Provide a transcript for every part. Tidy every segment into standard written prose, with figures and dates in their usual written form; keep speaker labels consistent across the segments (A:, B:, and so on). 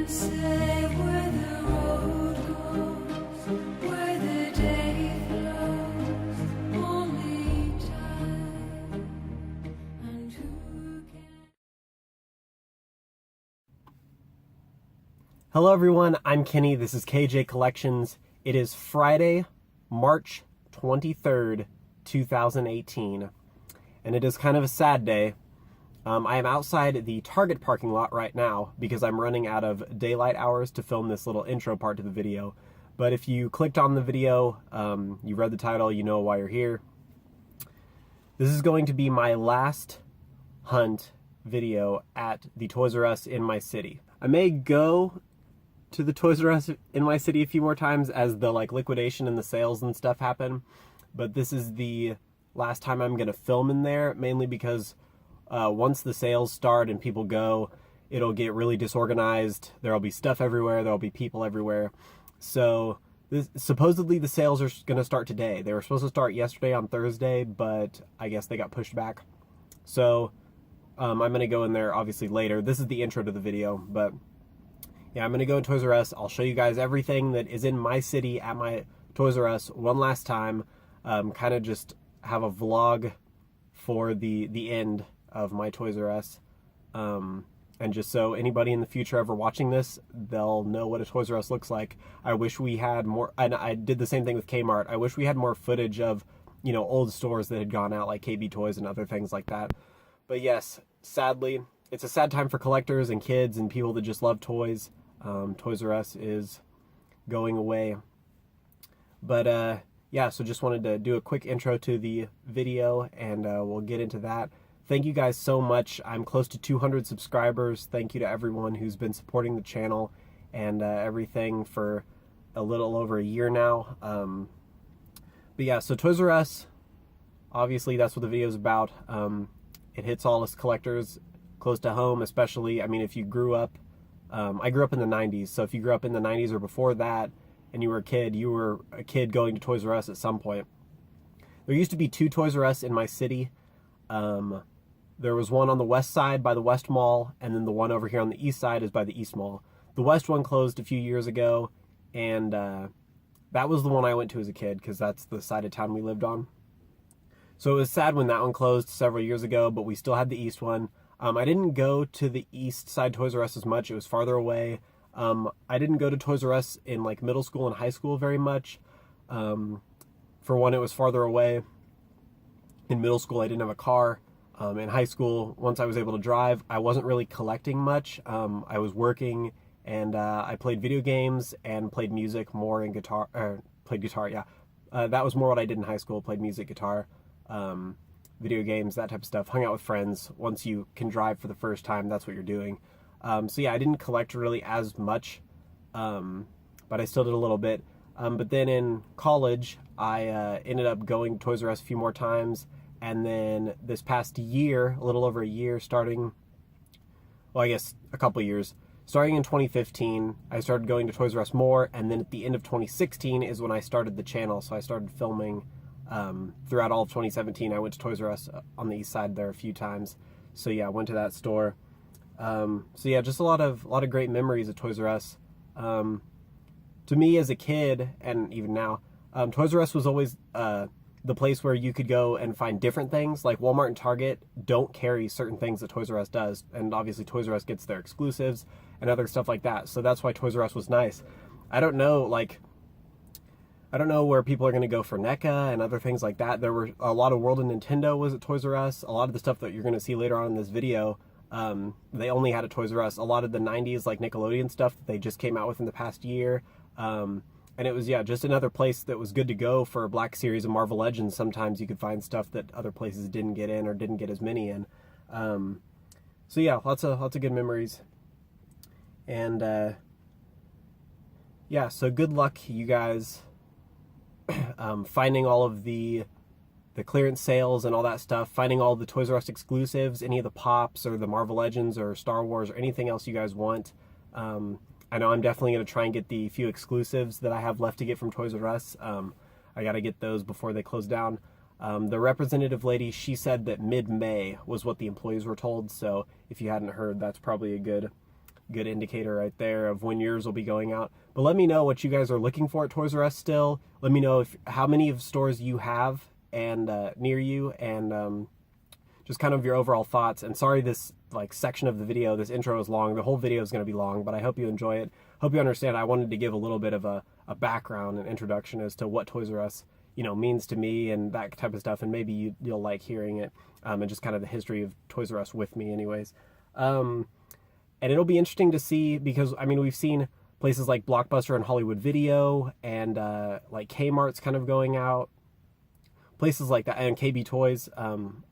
A: say where the road goes, where the day flows, only time and who can.
B: Hello everyone, I'm Kenny. This is KJ Collections. It is Friday, March 23rd, 2018, and it is kind of a sad day. I am outside the Target parking lot right now because I'm running out of daylight hours to film this little intro part to the video. But if you clicked on the video, you read the title, you know why you're here. This is going to be my last hunt video at the Toys R Us in my city. I may go to the Toys R Us in my city a few more times as the liquidation and the sales and stuff happen, but this is the last time I'm gonna film in there, mainly because once the sales start and people go, it'll get really disorganized. There'll be stuff everywhere, there'll be people everywhere. So supposedly the sales are gonna start today. They were supposed to start yesterday on Thursday, but I guess they got pushed back. So I'm gonna go in there obviously later. This is the intro to the video, but yeah, I'm going to go to Toys R Us. I'll show you guys everything that is in my city at my Toys R Us one last time. Kind of just have a vlog for the end of my Toys R Us. And just so anybody in the future ever watching this, they'll know what a Toys R Us looks like. I wish we had more, and I did the same thing with Kmart. I wish we had more footage of, you know, old stores that had gone out like KB Toys and other things like that. But yes, sadly, it's a sad time for collectors and kids and people that just love toys. Toys R Us is going away. But yeah, so just wanted to do a quick intro to the video, and we'll get into that. Thank you guys so much. I'm close to 200 subscribers. Thank you to everyone who's been supporting the channel and everything for a little over a year now. But yeah, so Toys R Us, obviously that's what the video is about. It hits all us collectors close to home, especially, I mean, if you grew up, I grew up in the 90s, so if you grew up in the 90s or before that and you were a kid going to Toys R Us at some point. There used to be two Toys R Us in my city. There was one on the west side by the West Mall, and then the one over here on the east side is by the East Mall. The west one closed a few years ago, and that was the one I went to as a kid because that's the side of town we lived on. So it was sad when that one closed several years ago, but we still had the east one. I didn't go to the east side Toys R Us as much. It was farther away. I didn't go to Toys R Us in like middle school and high school very much. For one, it was farther away. In middle school, I didn't have a car. In high school, once I was able to drive, I wasn't really collecting much. I was working, and I played video games and played music more, and played guitar, yeah. That was more what I did in high school, played music, guitar, video games, that type of stuff, hung out with friends. Once you can drive for the first time, that's what you're doing. So yeah, I didn't collect really as much, but I still did a little bit. But then in college, I ended up going to Toys R Us a few more times, and then this past year, a little over a year, starting, well, I guess a couple years, starting in 2015, I started going to Toys R Us more, and then at the end of 2016 is when I started the channel, so I started filming throughout all of 2017. I went to Toys R Us on the east side there a few times. So yeah, I went to that store. So yeah, just a lot of great memories at Toys R Us. To me as a kid, and even now, Toys R Us was always the place where you could go and find different things. Like Walmart and Target don't carry certain things that Toys R Us does, and obviously Toys R Us gets their exclusives and other stuff like that. So that's why Toys R Us was nice. I don't know where people are going to go for NECA and other things like that. There were a lot of World of Nintendo was at Toys R Us. A lot of the stuff that you're going to see later on in this video, they only had at Toys R Us. A lot of the 90s, like Nickelodeon stuff that they just came out with in the past year. And it was, yeah, just another place that was good to go for a Black Series of Marvel Legends. Sometimes you could find stuff that other places didn't get in or didn't get as many in. So yeah, lots of good memories. And yeah, so good luck, you guys. Finding all of the clearance sales and all that stuff, finding all the Toys R Us exclusives, any of the Pops or the Marvel Legends or Star Wars or anything else you guys want. I know I'm definitely going to try and get the few exclusives that I have left to get from Toys R Us. I got to get those before they close down. The representative lady, she said that mid-May was what the employees were told, so if you hadn't heard, that's probably a good good indicator right there of when yours will be going out. But let me know what you guys are looking for at Toys R Us still. Let me know how many of stores you have and near you, and just kind of your overall thoughts. And sorry this section of the video, this intro is long. The whole video is going to be long, but I hope you enjoy it. Hope you understand I wanted to give a little bit of a background and introduction as to what Toys R Us means to me and that type of stuff, and maybe you'll like hearing it, and just kind of the history of Toys R Us with me anyways. And it'll be interesting to see, because we've seen places like Blockbuster and Hollywood Video, and like Kmart's kind of going out, places like that, and KB Toys. When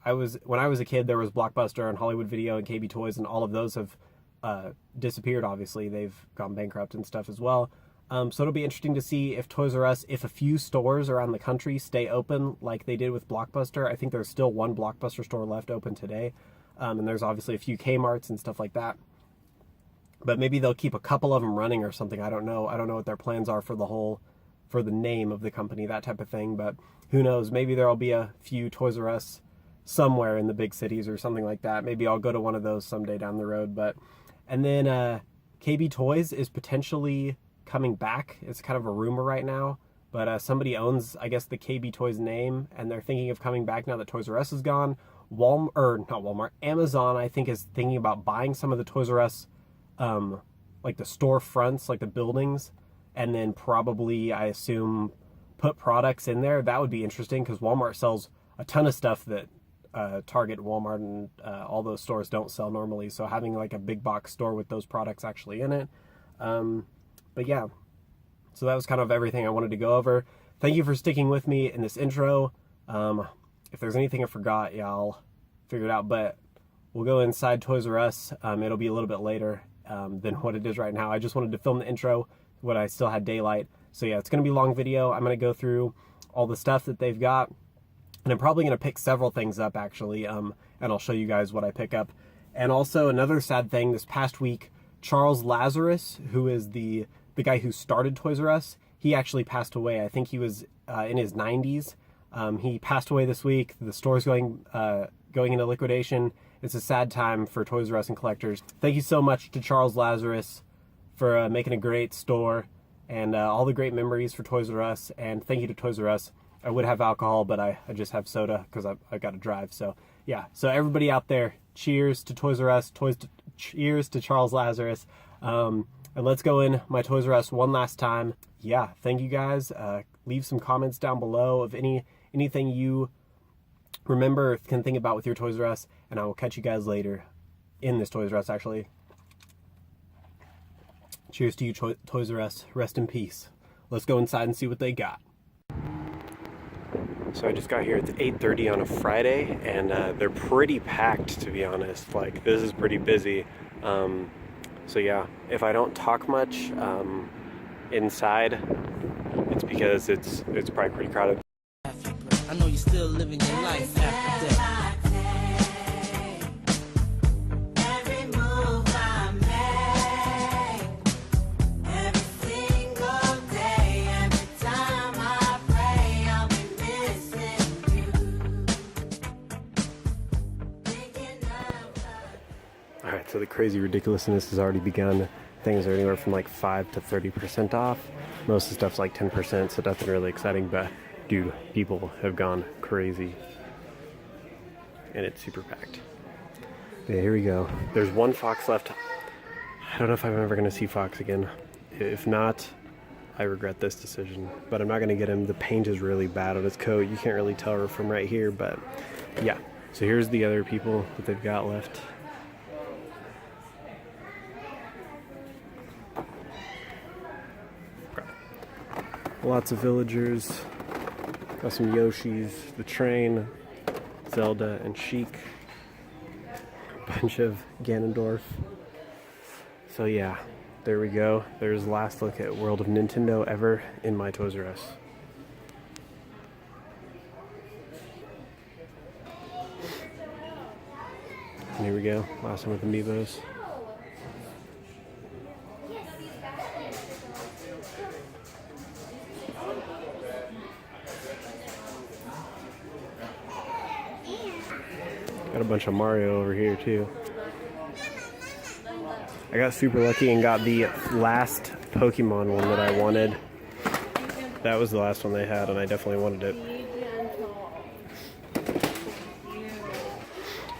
B: I was a kid, there was Blockbuster and Hollywood Video and KB Toys, and all of those have disappeared. Obviously, they've gone bankrupt and stuff as well. So it'll be interesting to see if Toys R Us, if a few stores around the country stay open like they did with Blockbuster. I think there's still one Blockbuster store left open today, and there's obviously a few Kmart's and stuff like that. But maybe they'll keep a couple of them running or something. I don't know. I don't know what their plans are for the name of the company, that type of thing. But who knows? Maybe there'll be a few Toys R Us somewhere in the big cities or something like that. Maybe I'll go to one of those someday down the road. And then KB Toys is potentially coming back. It's kind of a rumor right now, but somebody owns, I guess, the KB Toys name, and they're thinking of coming back now that Toys R Us is gone. Amazon, I think, is thinking about buying some of the Toys R Us, like the storefronts, like the buildings, and then probably, I assume, put products in there. That would be interesting, because Walmart sells a ton of stuff that Target, Walmart, and all those stores don't sell normally. So having like a big box store with those products actually in it. But yeah, so that was kind of everything I wanted to go over. Thank you for sticking with me in this intro. If there's anything I forgot, yeah, I'll figure it out. But we'll go inside Toys R Us. It'll be a little bit later than what it is right now. I just wanted to film the intro when I still had daylight. So yeah, it's going to be a long video. I'm going to go through all the stuff that they've got, and I'm probably going to pick several things up, actually, and I'll show you guys what I pick up. And also, another sad thing, this past week, Charles Lazarus, who is the guy who started Toys R Us, he actually passed away. I think he was in his 90s. He passed away this week. The store's going into liquidation. It's a sad time for Toys R Us and collectors. Thank you so much to Charles Lazarus for making a great store, and all the great memories for Toys R Us. And thank you to Toys R Us. I would have alcohol, but I just have soda because I got to drive. So yeah, so everybody out there, cheers to Toys R Us, cheers to Charles Lazarus. And let's go in my Toys R Us one last time. Yeah, thank you guys. Leave some comments down below of anything you remember or can think about with your Toys R Us, and I will catch you guys later in this Toys R Us, actually. Cheers to you, Toys R Us. Rest in peace. Let's go inside and see what they got. So I just got here. It's 8:30 on a Friday, and they're pretty packed, to be honest. Like, this is pretty busy. So yeah, if I don't talk much inside, it's because it's probably pretty crowded.
C: I know you're still living your life after death.
A: Every move I make, every single day, every time I pray, I'll be missing you. Thinking of
B: All right, so the crazy ridiculousness has already begun. Things are anywhere from like 5 to 30% off. Most of the stuff's like 10%, so nothing really exciting, but dude, people have gone crazy. And it's super packed. Yeah, here we go. There's one Fox left. I don't know if I'm ever going to see Fox again. If not, I regret this decision. But I'm not going to get him. The paint is really bad on his coat. You can't really tell from right here, but yeah. So here's the other people that they've got left. Lots of villagers. Got some Yoshis, the train, Zelda, and Sheik. A bunch of Ganondorf. So yeah, there we go. There's the last look at World of Nintendo ever in my Toys R Us. And here we go, last one with Amiibos. Got a bunch of Mario over here too. I got super lucky and got the last Pokemon one that I wanted. That was the last one they had, and I definitely wanted it.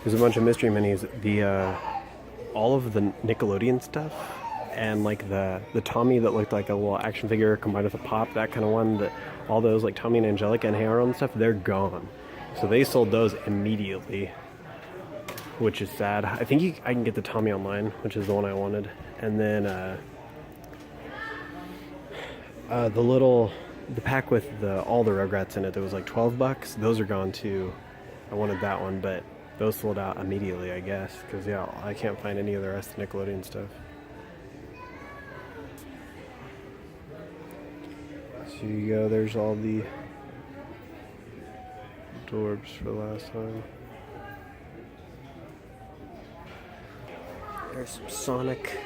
B: There's a bunch of mystery minis. All of the Nickelodeon stuff, and like the Tommy that looked like a little action figure combined with a pop, that kind of one. That all those like Tommy and Angelica and Hey Arnold and stuff, they're gone. So they sold those immediately, which is sad. I think I can get the Tommy online, which is the one I wanted, and then the pack with all the Rugrats in it that was like $12. Those are gone too. I wanted that one, but those sold out immediately, I guess, because yeah, I can't find any of the rest of the Nickelodeon stuff. So you go. There's all the Dorbs for the last time. There's some Sonic.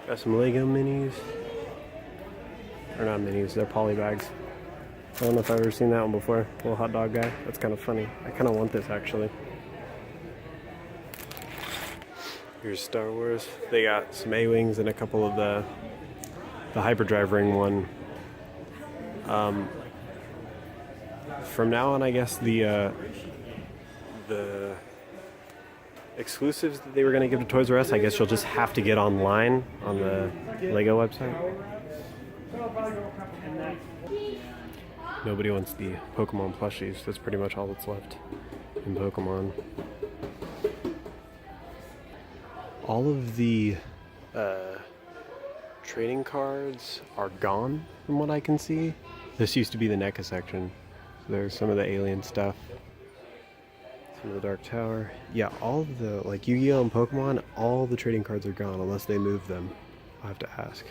B: Got some Lego minis. Or not minis, they're poly bags. I don't know if I've ever seen that one before. Little hot dog guy. That's kind of funny. I kind of want this actually. Here's Star Wars. They got some A-Wings and a couple of the Hyperdrive Ring one. From now on, I guess the exclusives that they were going to give to Toys R Us, I guess you'll just have to get online on the Lego website. Nobody wants the Pokemon plushies. That's pretty much all that's left in Pokemon. All of the trading cards are gone from what I can see. This used to be the NECA section. So there's some of the alien stuff. Some of the Dark Tower. Yeah, all of the, like Yu-Gi-Oh! And Pokemon, all the trading cards are gone unless they move them. I'll have to ask.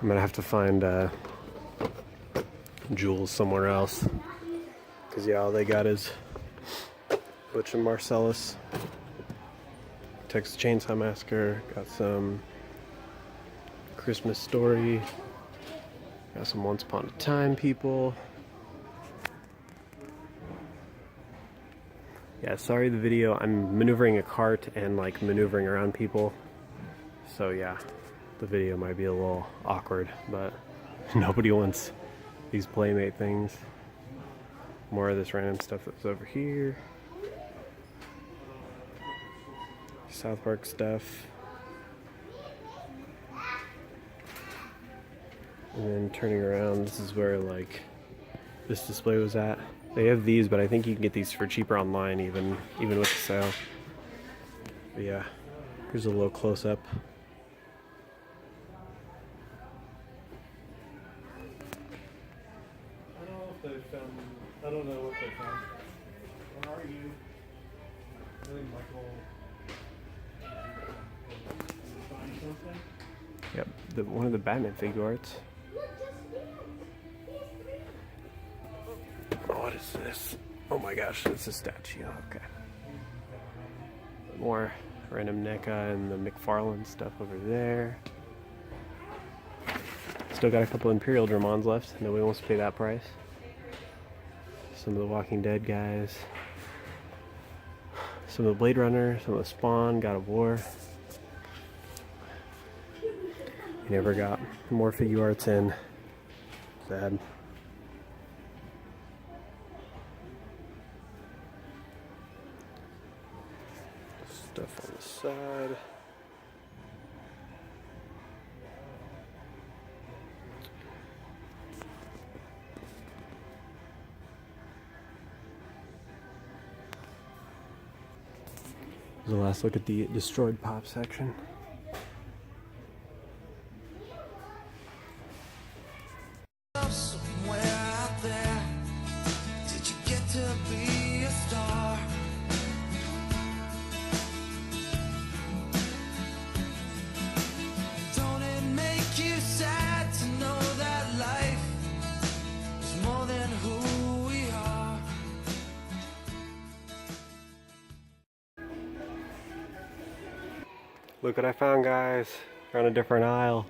B: I'm gonna have to find Jules somewhere else. Cause yeah, all they got is Butch and Marcellus, Texas Chainsaw Massacre, got some Christmas Story, got some Once Upon a Time people. Yeah, sorry the video, I'm maneuvering a cart and like maneuvering around people. So yeah, the video might be a little awkward, but nobody wants these Playmate things. More of this random stuff that's over here. South Park stuff. And then turning around, this is where like this display was at. They have these, but I think you can get these for cheaper online even with the sale. But yeah, here's a little close up.
D: I don't know what they found. Where are you? I think Michael find something.
B: Yep, one of the Batman figure arts. What is this? Oh my gosh, it's a statue. Okay. More random NECA and the McFarlane stuff over there. Still got a couple Imperial Dramons left. Nobody wants to pay that price. Some of the Walking Dead guys. Some of the Blade Runner, some of the Spawn, God of War. You never got more figure arts in. Sad. Stuff on the side. Here's the last look at the destroyed pop section.
A: Somewhere out there, did you get to be a star? Don't it make you sad to know that life is more than who we are?
B: Look what I found, guys. Found a different aisle.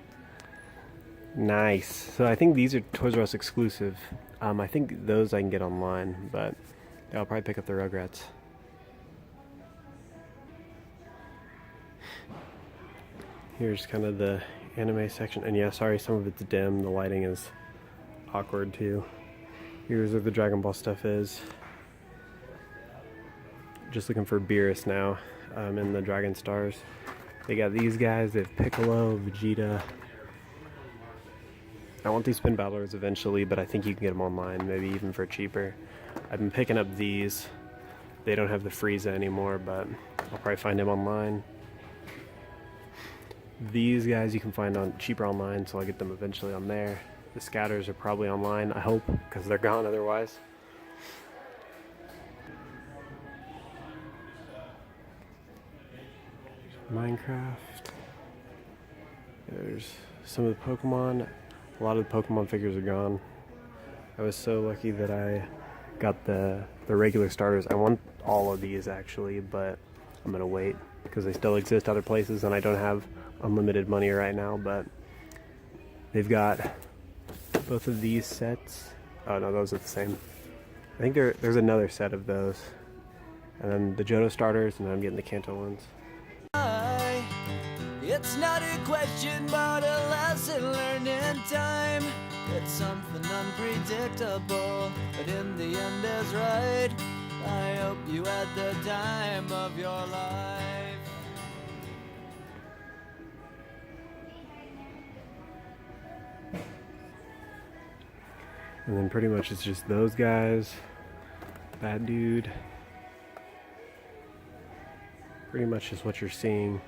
B: Nice. So I think these are Toys R Us exclusive. I think those I can get online, but I'll probably pick up the Rugrats. Here's kind of the anime section, and yeah, sorry, some of it's dim. The lighting is awkward too. Here's where the Dragon Ball stuff is. Just looking for Beerus now, in the Dragon Stars. They got these guys. They have Piccolo, Vegeta. I want these spin battlers eventually, but I think you can get them online, maybe even for cheaper. I've been picking up these. They don't have the Frieza anymore, but I'll probably find him online. These guys you can find on cheaper online, so I'll get them eventually on there. The Scatters are probably online, I hope, because they're gone otherwise. Minecraft. There's some of the Pokemon. A lot of the Pokemon figures are gone. I was so lucky that I got the regular starters. I want all of these actually, but I'm gonna wait because they still exist other places and I don't have unlimited money right now. But they've got both of these sets. Oh no, those are the same. I think there's another set of those. And then the Johto starters, and then I'm getting the Kanto ones.
E: It's not a question, but a lesson learned in time. It's something unpredictable, but in the end is right. I hope you had the time of your life.
B: And then pretty much it's just those guys, that dude. Pretty much is what you're seeing.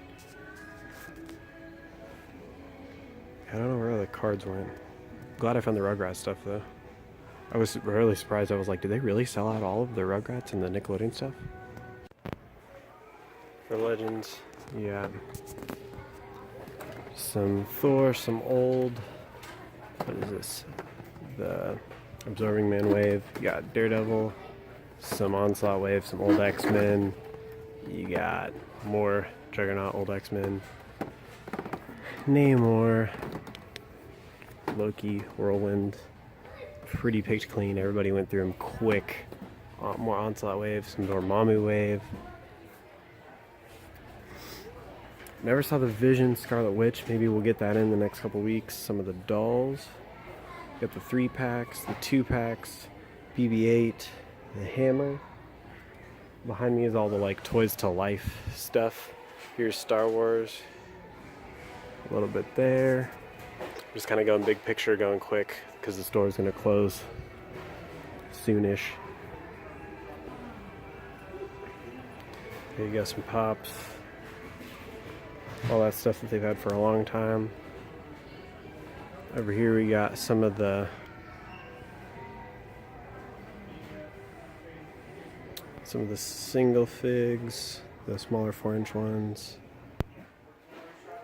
B: I don't know where the cards went. Glad I found the Rugrats stuff though. I was really surprised. I was like, did they really sell out all of the Rugrats and the Nickelodeon stuff? For Legends, yeah. Some Thor, some old. What is this? The Absorbing Man wave. You got Daredevil, some Onslaught wave, some old X-Men. You got more Juggernaut, old X-Men. Namor, Loki, Whirlwind. Pretty picked clean. Everybody went through them quick. More Onslaught wave, some Dormammu wave. Never saw the Vision Scarlet Witch. Maybe we'll get that in the next couple weeks. Some of the dolls. Got the 3-packs, the 2-packs, BB-8, the hammer. Behind me is all the like Toys to Life stuff. Here's Star Wars. A little bit there. Just kind of going big picture, going quick because the store is going to close soonish. Here you got some Pops. All that stuff that they've had for a long time. Over here we got some of the single figs, the smaller 4-inch ones.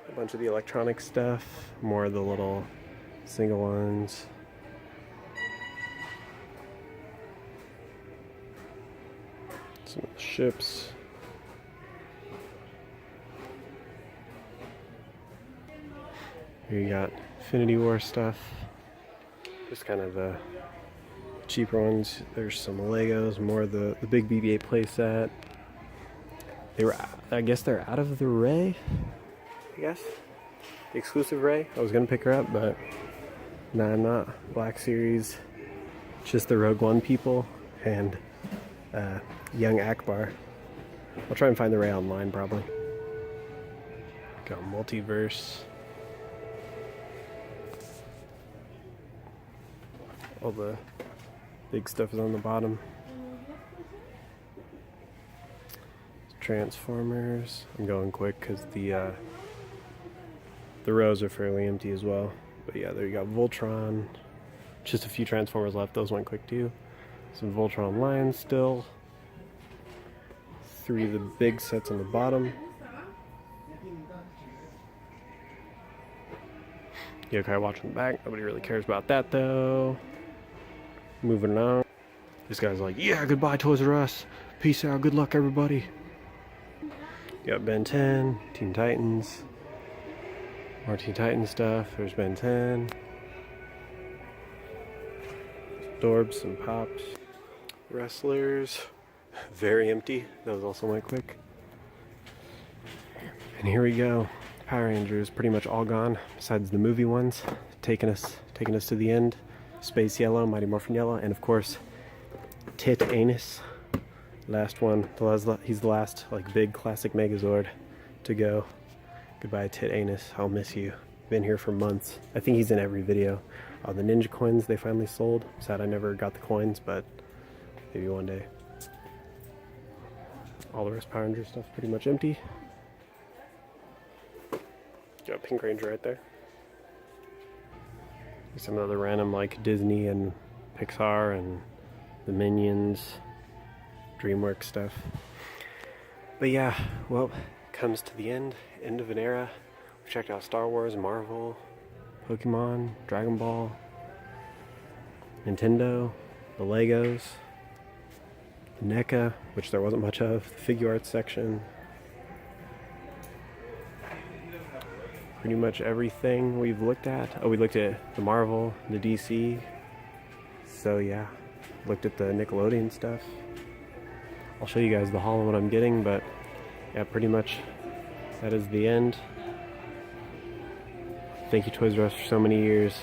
B: A bunch of the electronic stuff, more of the little single ones. Some of the ships. Here you got Infinity War stuff. Just kind of the cheaper ones. There's some Legos, more of the big BB-8 playset. They were, I guess they're out of the Rey. I guess the exclusive Rey. I was gonna pick her up, but nah, I'm not. Black Series, just the Rogue One people and young Akbar. I'll try and find the Rey online probably. Got Multiverse. All the big stuff is on the bottom. Transformers. I'm going quick because the rows are fairly empty as well. But yeah, there you got Voltron. Just a few Transformers left. Those went quick too. Some Voltron lines still. 3 of the big sets on the bottom. Yokai Watch on the back. Nobody really cares about that though. Moving on. This guy's like, yeah, goodbye Toys R Us. Peace out. Good luck everybody. You got Ben 10, Teen Titans. More Teen Titans stuff. There's Ben 10. Dorbs and Pops. Wrestlers. Very empty. That was also my quick. And here we go. Power Rangers pretty much all gone, besides the movie ones. Taking us to the end. Space Yellow, Mighty Morphin Yellow, and of course, Tit Anus. Last one. He's the last like big classic Megazord to go. Goodbye, Tit Anus. I'll miss you. Been here for months. I think he's in every video. The Ninja coins they finally sold. Sad I never got the coins, but maybe one day. All the rest Power Ranger stuff pretty much empty. Got Pink Ranger right there. Some other random like Disney and Pixar and the Minions, DreamWorks stuff. But yeah, well, comes to the end of an era. We checked out Star Wars, Marvel, Pokemon, Dragon Ball, Nintendo, the Legos, the NECA, which there wasn't much of, the figure arts section. Pretty much everything we've looked at. Oh, we looked at the Marvel, the DC. So yeah, looked at the Nickelodeon stuff. I'll show you guys the haul of what I'm getting, but yeah, pretty much that is the end. Thank you, Toys R Us, for so many years.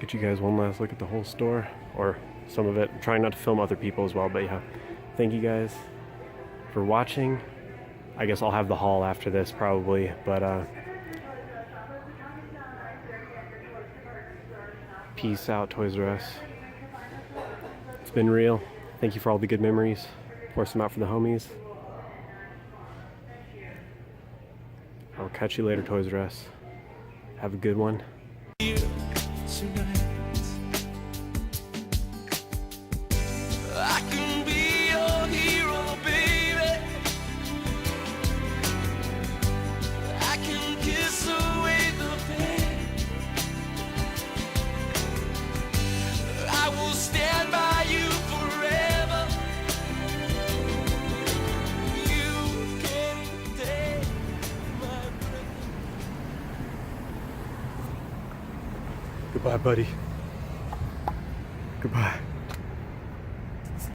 B: Get you guys one last look at the whole store, or some of it. I'm trying not to film other people as well, but yeah. Thank you guys for watching. I guess I'll have the haul after this probably, but peace out, Toys R Us. It's been real. Thank you for all the good memories. Pour some out for the homies. I'll catch you later, Toys R Us. Have a good one.
E: I can be your hero, baby. I can kiss away the pain. I will stand by you forever. You can take my breath.
B: Goodbye, buddy. Goodbye.